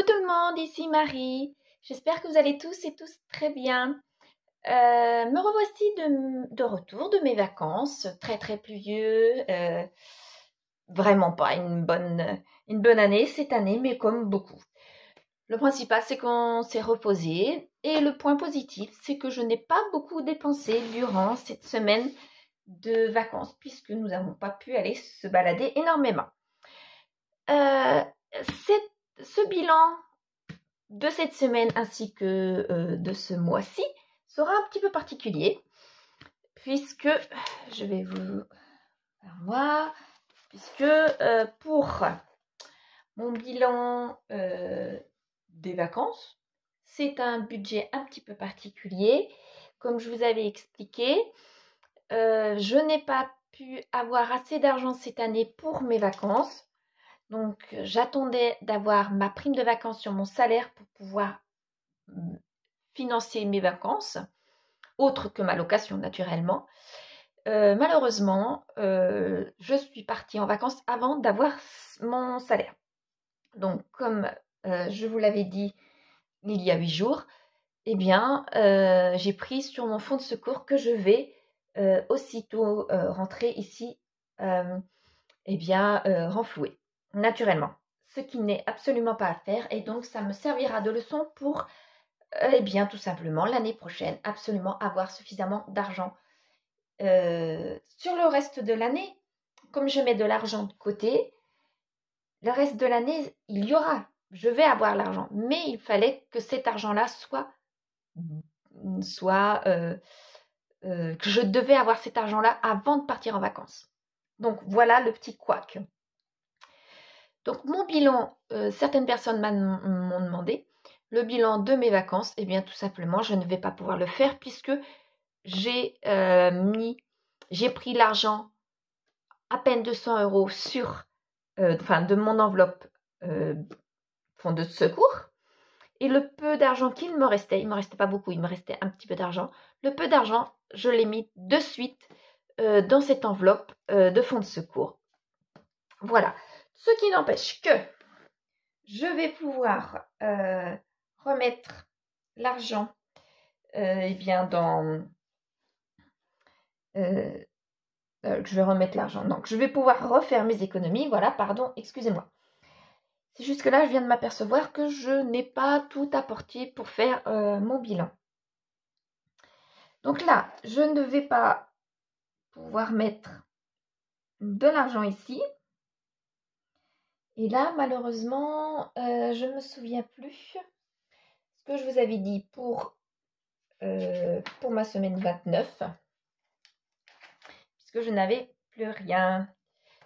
tout le monde, ici Marie. J'espère que vous allez tous et tous très bien. Me revoici de retour de mes vacances, très pluvieux. Vraiment pas une bonne année cette année, mais comme beaucoup. Le principal, c'est qu'on s'est reposé. Et le point positif, c'est que je n'ai pas beaucoup dépensé durant cette semaine de vacances, puisque nous n'avons pas pu aller se balader énormément. Ce bilan de cette semaine ainsi que de ce mois-ci sera un petit peu particulier, puisque je vais vous faire voir, puisque pour mon bilan des vacances, c'est un budget un petit peu particulier. Comme je vous avais expliqué, je n'ai pas pu avoir assez d'argent cette année pour mes vacances. Donc, j'attendais d'avoir ma prime de vacances sur mon salaire pour pouvoir financer mes vacances, autre que ma location naturellement. Malheureusement, je suis partie en vacances avant d'avoir mon salaire. Donc, comme je vous l'avais dit il y a 8 jours, eh bien, j'ai pris sur mon fonds de secours que je vais aussitôt rentrer ici, renflouer naturellement, ce qui n'est absolument pas à faire, et donc ça me servira de leçon pour tout simplement l'année prochaine absolument avoir suffisamment d'argent. Sur le reste de l'année, comme je mets de l'argent de côté, le reste de l'année je vais avoir l'argent, mais il fallait que cet argent-là que je devais avoir cet argent-là avant de partir en vacances. Donc voilà le petit couac. Donc mon bilan, certaines personnes m'ont demandé le bilan de mes vacances. Eh bien tout simplement, je ne vais pas pouvoir le faire puisque j'ai pris l'argent, à peine 200 € de mon enveloppe fonds de secours. Et le peu d'argent qu'il me restait, il ne me restait pas beaucoup, il me restait un petit peu d'argent. Le peu d'argent, je l'ai mis de suite dans cette enveloppe de fonds de secours. Voilà. Ce qui n'empêche que je vais pouvoir remettre l'argent je vais remettre l'argent. Donc, je vais pouvoir refaire mes économies. Voilà, pardon, excusez-moi. C'est juste que là, je viens de m'apercevoir que je n'ai pas tout apporté pour faire mon bilan. Donc là, je ne vais pas pouvoir mettre de l'argent ici. Et là, malheureusement, je ne me souviens plus ce que je vous avais dit pour ma semaine 29. Puisque je n'avais plus rien.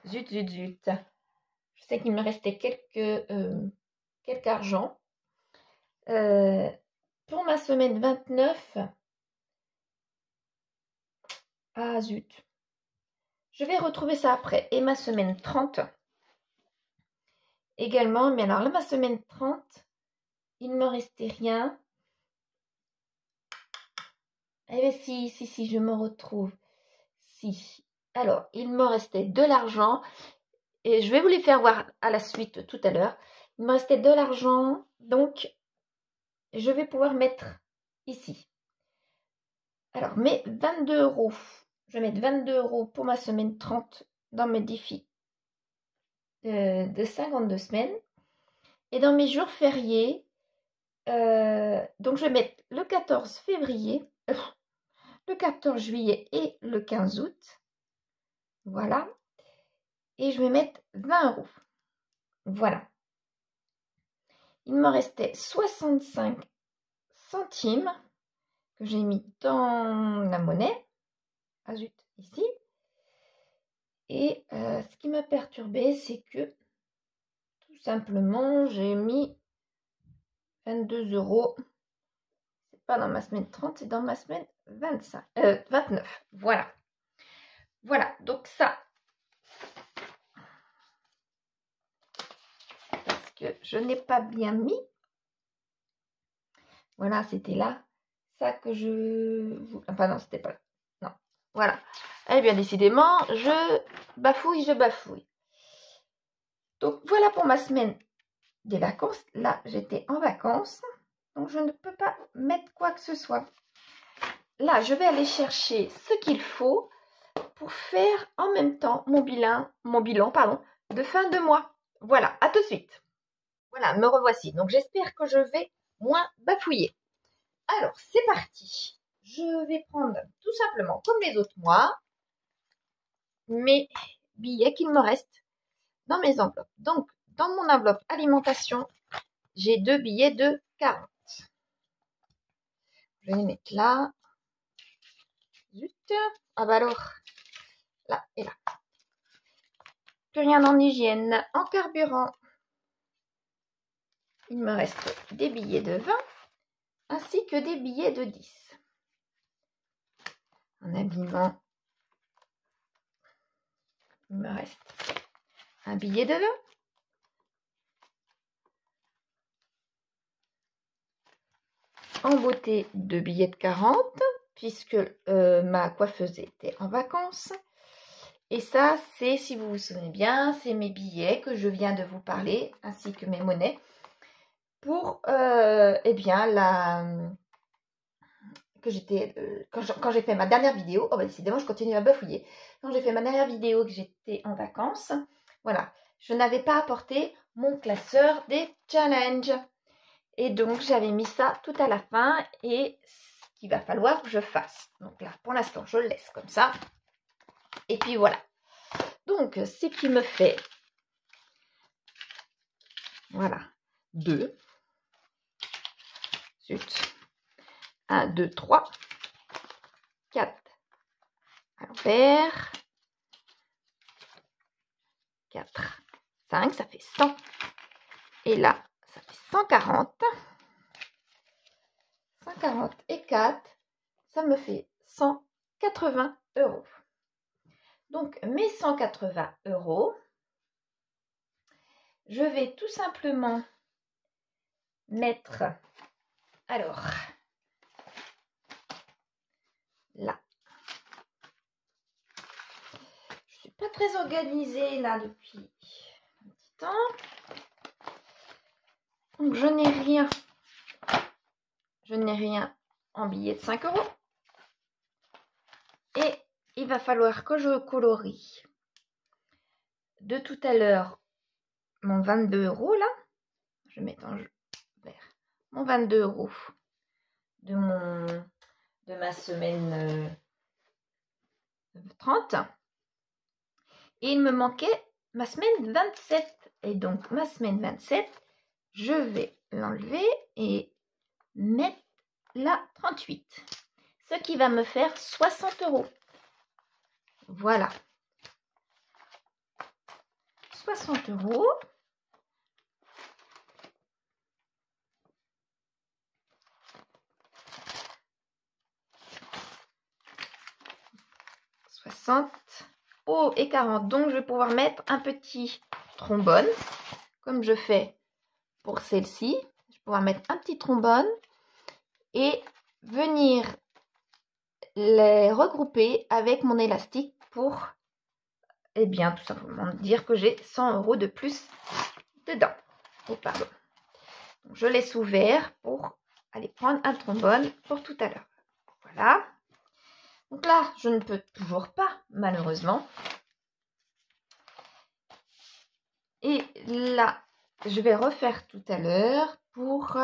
Zut. Je sais qu'il me restait quelques argent. Pour ma semaine 29, ah zut, je vais retrouver ça après. Et ma semaine 30 également. Mais alors là, ma semaine 30, il ne me restait rien. Eh bien si, je me retrouve. Si. Alors, il me restait de l'argent. Et je vais vous les faire voir à la suite tout à l'heure. Il me restait de l'argent. Donc, je vais pouvoir mettre ici. Alors, mes 22 €. Je vais mettre 22 € pour ma semaine 30 dans mes défis de 52 semaines. Et dans mes jours fériés, donc je vais mettre le 14 février, le 14 juillet et le 15 août. Voilà. Et je vais mettre 20 €. Voilà. Il me restait 65 centimes que j'ai mis dans la monnaie. Ah zut, ici. Et ce qui m'a perturbée, c'est que tout simplement, j'ai mis 22 €. C'est pas dans ma semaine 30, c'est dans ma semaine 29. Voilà. Voilà, donc ça. Parce que je n'ai pas bien mis. Voilà, c'était là. Ça que je... Enfin non, c'était pas là. Non. Voilà. Eh bien, décidément, je bafouille. Donc, voilà pour ma semaine des vacances. Là, j'étais en vacances, donc je ne peux pas mettre quoi que ce soit. Là, je vais aller chercher ce qu'il faut pour faire en même temps mon bilan de fin de mois. Voilà, à tout de suite. Voilà, me revoici. Donc, j'espère que je vais moins bafouiller. Alors, c'est parti. Je vais prendre tout simplement, comme les autres mois, mes billets qu'il me reste dans mes enveloppes. Donc, dans mon enveloppe alimentation, j'ai 2 billets de 40. Je vais les mettre là. Zut. Ah bah alors, là et là. Plus rien en hygiène, en carburant. Il me reste des billets de 20 ainsi que des billets de 10. En habillement, il me reste un billet de 20. En beauté, 2 billets de 40, puisque ma coiffeuse était en vacances. Et ça, c'est, si vous vous souvenez bien, c'est mes billets que je viens de vous parler, ainsi que mes monnaies, pour, eh bien, quand j'ai fait ma dernière vidéo, oh bah décidément je continue à bafouiller, quand j'ai fait ma dernière vidéo que j'étais en vacances, voilà, je n'avais pas apporté mon classeur des challenges, et donc j'avais mis ça tout à la fin, et ce qu'il va falloir que je fasse, donc là pour l'instant je le laisse comme ça, et puis voilà, donc ce qui me fait, voilà, 2, 1, 2, 3, 4 à l'envers, 4, 5, ça fait 100. Et là, ça fait 140. 140 et 4, ça me fait 180 €. Donc, mes 180 €, je vais tout simplement mettre, alors, là. Je ne suis pas très organisée là depuis un petit temps. Donc, je n'ai rien en billets de 5 €. Et il va falloir que je colorie de tout à l'heure mon 22 € là. Je vais mettre en vert. Mon 22 € de ma semaine 30. Et il me manquait ma semaine 27. Et donc, ma semaine 27, je vais l'enlever et mettre la 38. Ce qui va me faire 60 €. Voilà. 60 €. Oh, et 40. Donc, je vais pouvoir mettre un petit trombone, comme je fais pour celle-ci. Je vais pouvoir mettre un petit trombone et venir les regrouper avec mon élastique pour, eh bien, tout simplement dire que j'ai 100 € de plus dedans. Oh, pardon. Donc, je laisse ouvert pour aller prendre un trombone pour tout à l'heure. Voilà. Donc là, je ne peux toujours pas, malheureusement. Et là, je vais refaire tout à l'heure pour...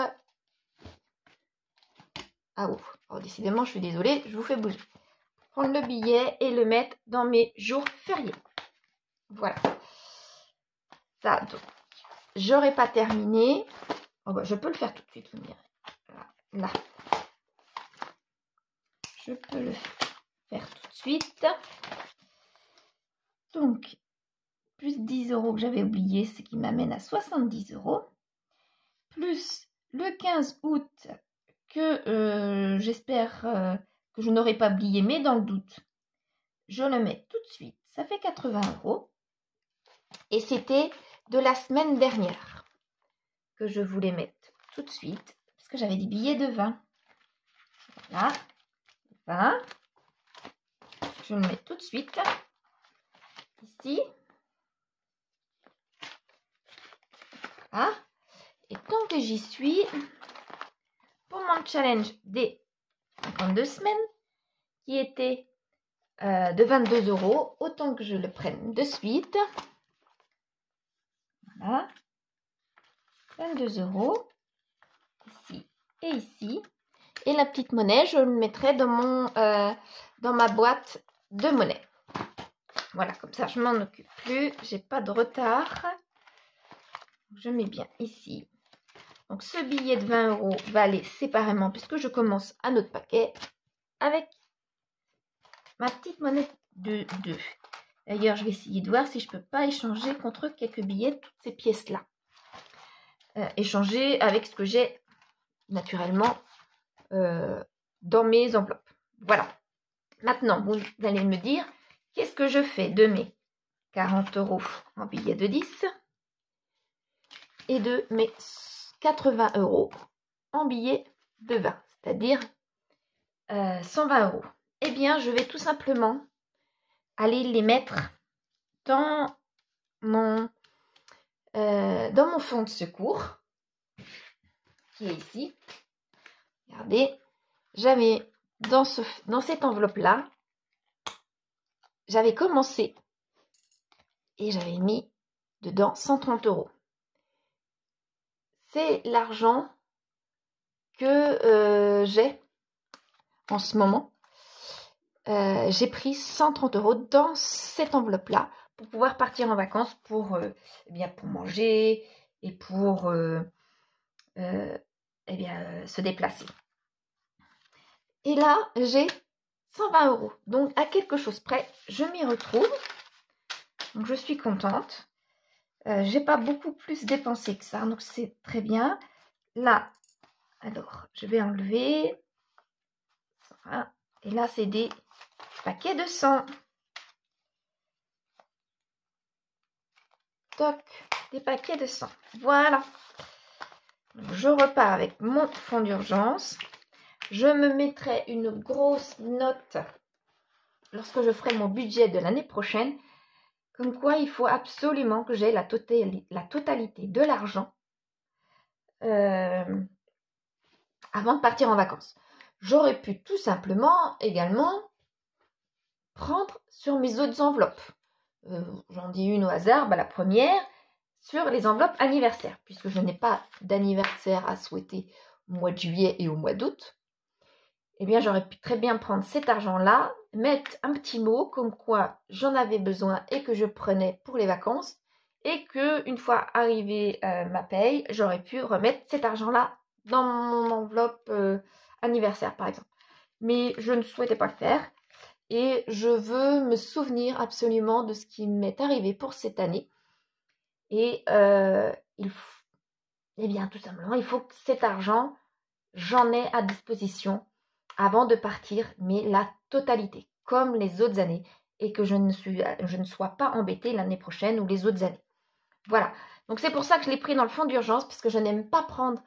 Ah oh, décidément, je suis désolée, je vous fais bouger. Prendre le billet et le mettre dans mes jours fériés. Voilà. Ça, donc, j'aurais pas terminé. Oh bah, je peux le faire tout de suite, vous me direz. Là. Je peux le faire tout de suite. Donc, plus 10 € que j'avais oublié, ce qui m'amène à 70 €. Plus le 15 août que j'espère que je n'aurai pas oublié, mais dans le doute, je le mets tout de suite. Ça fait 80 €. Et c'était de la semaine dernière que je voulais mettre tout de suite, parce que j'avais des billets de 20. Voilà, 20. Je le mets tout de suite ici. Voilà. tant que j'y suis, pour mon challenge des 52 semaines, qui était de 22 €, autant que je le prenne de suite. Voilà. 22 €, ici et ici. Et la petite monnaie, je le mettrai dans ma boîte de monnaie. Voilà, comme ça, je m'en occupe plus. J'ai pas de retard. Je mets bien ici. Donc, ce billet de 20 € va aller séparément puisque je commence un autre paquet avec ma petite monnaie de 2. D'ailleurs, je vais essayer de voir si je peux pas échanger contre quelques billets toutes ces pièces-là. Échanger avec ce que j'ai naturellement dans mes enveloppes. Voilà. Maintenant, vous allez me dire, qu'est-ce que je fais de mes 40 € en billets de 10 et de mes 80 € en billets de 20, c'est-à-dire 120 €. Eh bien, je vais tout simplement aller les mettre dans mon fonds de secours qui est ici. Regardez, j'avais dans cette enveloppe-là, j'avais commencé et j'avais mis dedans 130 €. C'est l'argent que j'ai en ce moment. J'ai pris 130 € dans cette enveloppe-là pour pouvoir partir en vacances pour manger et pour se déplacer. Et là, j'ai 120 €. Donc, à quelque chose près, je m'y retrouve. Donc, je suis contente. J'ai pas beaucoup plus dépensé que ça, donc c'est très bien. Là, alors, je vais enlever. Voilà. Et là, c'est des paquets de 100. Toc, des paquets de 100. Voilà. Donc, je repars avec mon fonds d'urgence. Je me mettrai une grosse note lorsque je ferai mon budget de l'année prochaine. Comme quoi, il faut absolument que j'ai la totalité de l'argent avant de partir en vacances. J'aurais pu tout simplement également prendre sur mes autres enveloppes. J'en dis une au hasard, la première, sur les enveloppes anniversaires, puisque je n'ai pas d'anniversaire à souhaiter au mois de juillet et au mois d'août. Eh bien, j'aurais pu très bien prendre cet argent-là, mettre un petit mot comme quoi j'en avais besoin et que je prenais pour les vacances et que une fois arrivée ma paye, j'aurais pu remettre cet argent-là dans mon enveloppe anniversaire, par exemple. Mais je ne souhaitais pas le faire et je veux me souvenir absolument de ce qui m'est arrivé pour cette année. Et tout simplement, il faut que cet argent, j'en ai à disposition avant de partir, mais la totalité, comme les autres années, et que je ne sois pas embêtée l'année prochaine ou les autres années. Voilà. Donc, c'est pour ça que je l'ai pris dans le fonds d'urgence, parce que je n'aime pas prendre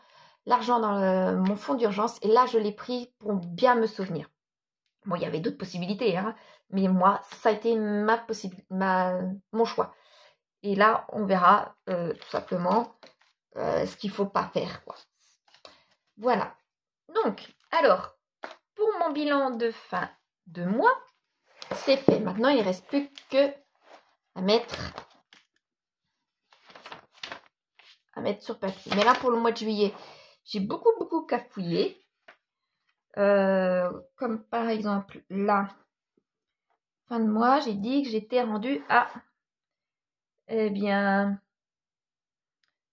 l'argent dans mon fonds d'urgence. Et là, je l'ai pris pour bien me souvenir. Bon, il y avait d'autres possibilités, hein, mais moi, ça a été mon choix. Et là, on verra tout simplement ce qu'il ne faut pas faire, quoi. Voilà. Donc, alors, pour mon bilan de fin de mois, c'est fait. Maintenant, il ne reste plus que à mettre sur papier. Mais là, pour le mois de juillet, j'ai beaucoup cafouillé. Comme par exemple, là, fin de mois, j'ai dit que j'étais rendue à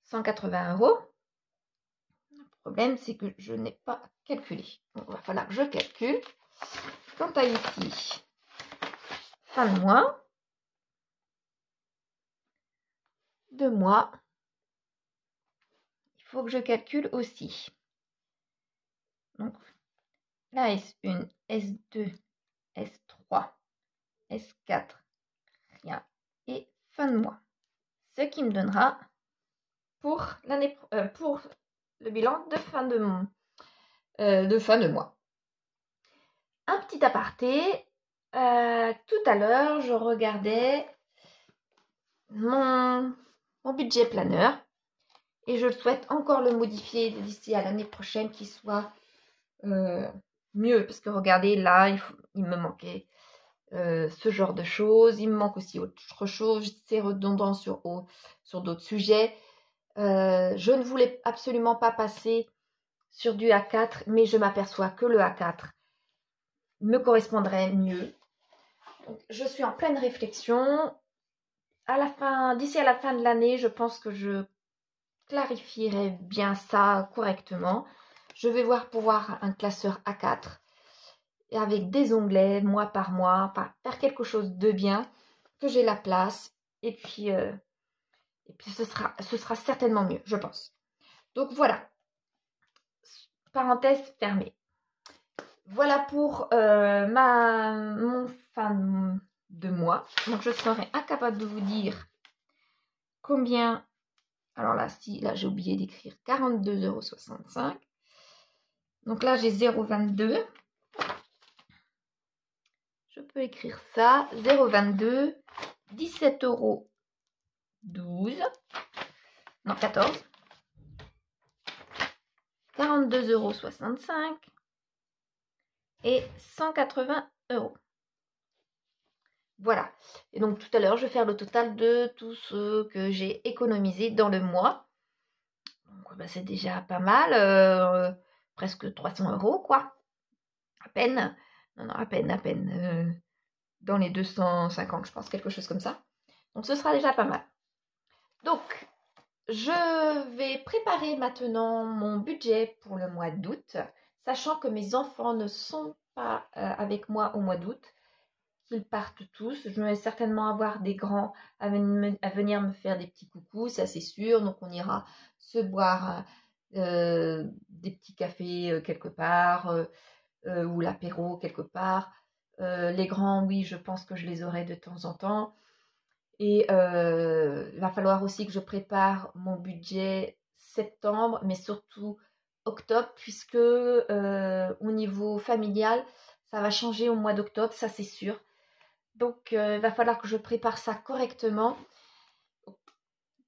180 €. Le problème, c'est que je n'ai pas calculé. Donc, il va falloir que je calcule. Quant à ici, fin de mois, 2 mois, il faut que je calcule aussi. Donc, la S1, S2, S3, S4, rien. Et fin de mois. Ce qui me donnera pour le bilan de fin de mois. Un petit aparté. Tout à l'heure, je regardais mon budget planeur Et je souhaite encore le modifier d'ici à l'année prochaine, qu'il soit mieux. Parce que regardez, là, il me manquait ce genre de choses. Il me manque aussi autre chose. C'est redondant sur d'autres sujets. Je ne voulais absolument pas passer sur du A4, mais je m'aperçois que le A4 me correspondrait mieux. Donc, je suis en pleine réflexion. D'ici à la fin de l'année, je pense que je clarifierai bien ça correctement. Je vais voir pour voir un classeur A4 et avec des onglets mois par mois, enfin faire quelque chose de bien, que j'ai la place et puis ce sera certainement mieux, je pense. Donc voilà, parenthèse fermée. Voilà pour mon fin de mois. Donc je serai incapable de vous dire combien. Alors là, là j'ai oublié d'écrire 42,65 €. Donc là j'ai 0,22. Je peux écrire ça. 0,22. 17,12 €. Non, 14. 42,65 € et 180 €. Voilà. Et donc tout à l'heure, je vais faire le total de tout ce que j'ai économisé dans le mois. Donc bah, c'est déjà pas mal. Presque 300 € quoi. À peine. Non, à peine. Dans les 250, je pense, quelque chose comme ça. Donc ce sera déjà pas mal. Donc, je vais préparer maintenant mon budget pour le mois d'août, sachant que mes enfants ne sont pas avec moi au mois d'août, qu'ils partent tous. Je vais certainement avoir des grands à venir me faire des petits coucous, ça c'est sûr. Donc on ira se boire des petits cafés quelque part ou l'apéro quelque part. Les grands, oui, je pense que je les aurai de temps en temps. Et il va falloir aussi que je prépare mon budget septembre, mais surtout octobre, puisque au niveau familial, ça va changer au mois d'octobre, ça c'est sûr. Donc, il va falloir que je prépare ça correctement.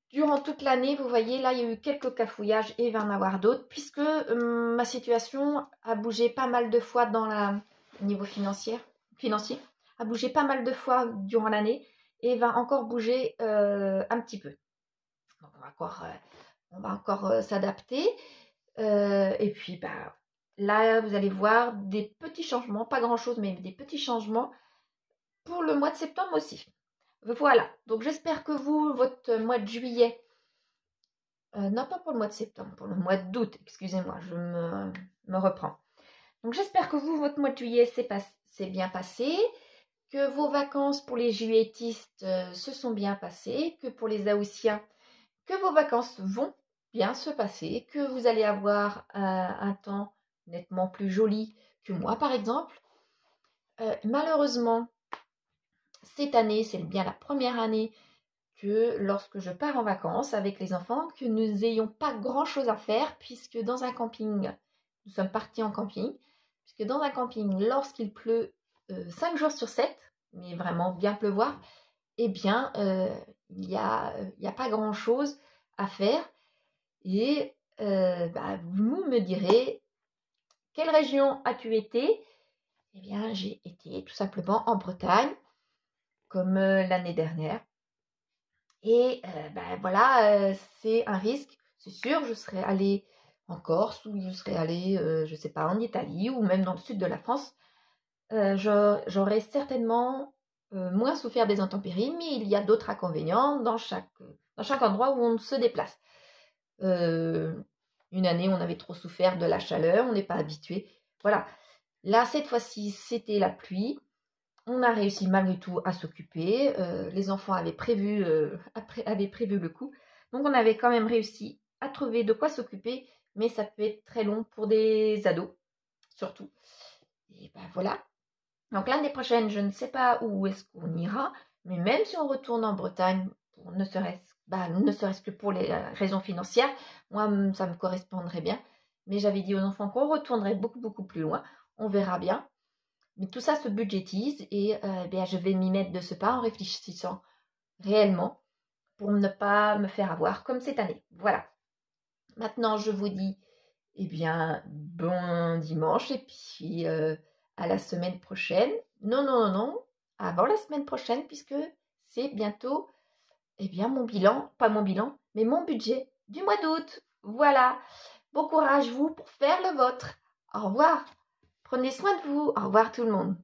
Durant toute l'année, vous voyez, là, il y a eu quelques cafouillages et il va y en avoir d'autres, puisque ma situation a bougé pas mal de fois au niveau financier, a bougé pas mal de fois durant l'année et va encore bouger un petit peu. Donc, on va encore s'adapter. Et puis, bah, là, vous allez voir des petits changements, pas grand-chose, mais des petits changements pour le mois de septembre aussi. Voilà, donc j'espère que vous, votre mois de juillet, non pas pour le mois de septembre, pour le mois d'août, excusez-moi, je me reprends. Donc j'espère que vous, votre mois de juillet s'est bien passé, que vos vacances pour les juilletistes se sont bien passées, que pour les Haussiens, que vos vacances vont bien se passer, que vous allez avoir un temps nettement plus joli que moi par exemple. Malheureusement, cette année, c'est bien la première année que lorsque je pars en vacances avec les enfants, que nous n'ayons pas grand-chose à faire, puisque dans un camping, nous sommes partis en camping, puisque dans un camping, lorsqu'il pleut 5 jours sur 7, mais vraiment bien pleuvoir, eh bien, il n'y a pas grand-chose à faire. Et bah, vous me direz, quelle région as-tu été? Eh bien, j'ai été tout simplement en Bretagne, comme l'année dernière. Et ben voilà, c'est un risque, c'est sûr. Je serais allée en Corse ou je serais allée, je ne sais pas, en Italie ou même dans le sud de la France. J'aurais certainement moins souffert des intempéries, mais il y a d'autres inconvénients dans chaque endroit où on se déplace. Une année, on avait trop souffert de la chaleur, on n'est pas habitué. Voilà. Là, cette fois-ci, c'était la pluie. On a réussi malgré tout à s'occuper. Les enfants avaient prévu le coup. Donc, on avait quand même réussi à trouver de quoi s'occuper. Mais ça peut être très long pour des ados, surtout. Et ben voilà. Donc, l'année prochaine, je ne sais pas où est-ce qu'on ira. Mais même si on retourne en Bretagne, ne serait-ce que pour les raisons financières, moi, ça me correspondrait bien. Mais j'avais dit aux enfants qu'on retournerait beaucoup, beaucoup plus loin. On verra bien. Mais tout ça se budgétise et je vais m'y mettre de ce pas en réfléchissant réellement pour ne pas me faire avoir comme cette année. Voilà. Maintenant, je vous dis, eh bien, bon dimanche et puis à la semaine prochaine. Non, non, non, non, avant la semaine prochaine puisque c'est bientôt, eh bien, mon bilan, pas mon bilan, mais mon budget du mois d'août. Voilà. Bon courage vous pour faire le vôtre. Au revoir. Prenez soin de vous. Au revoir tout le monde.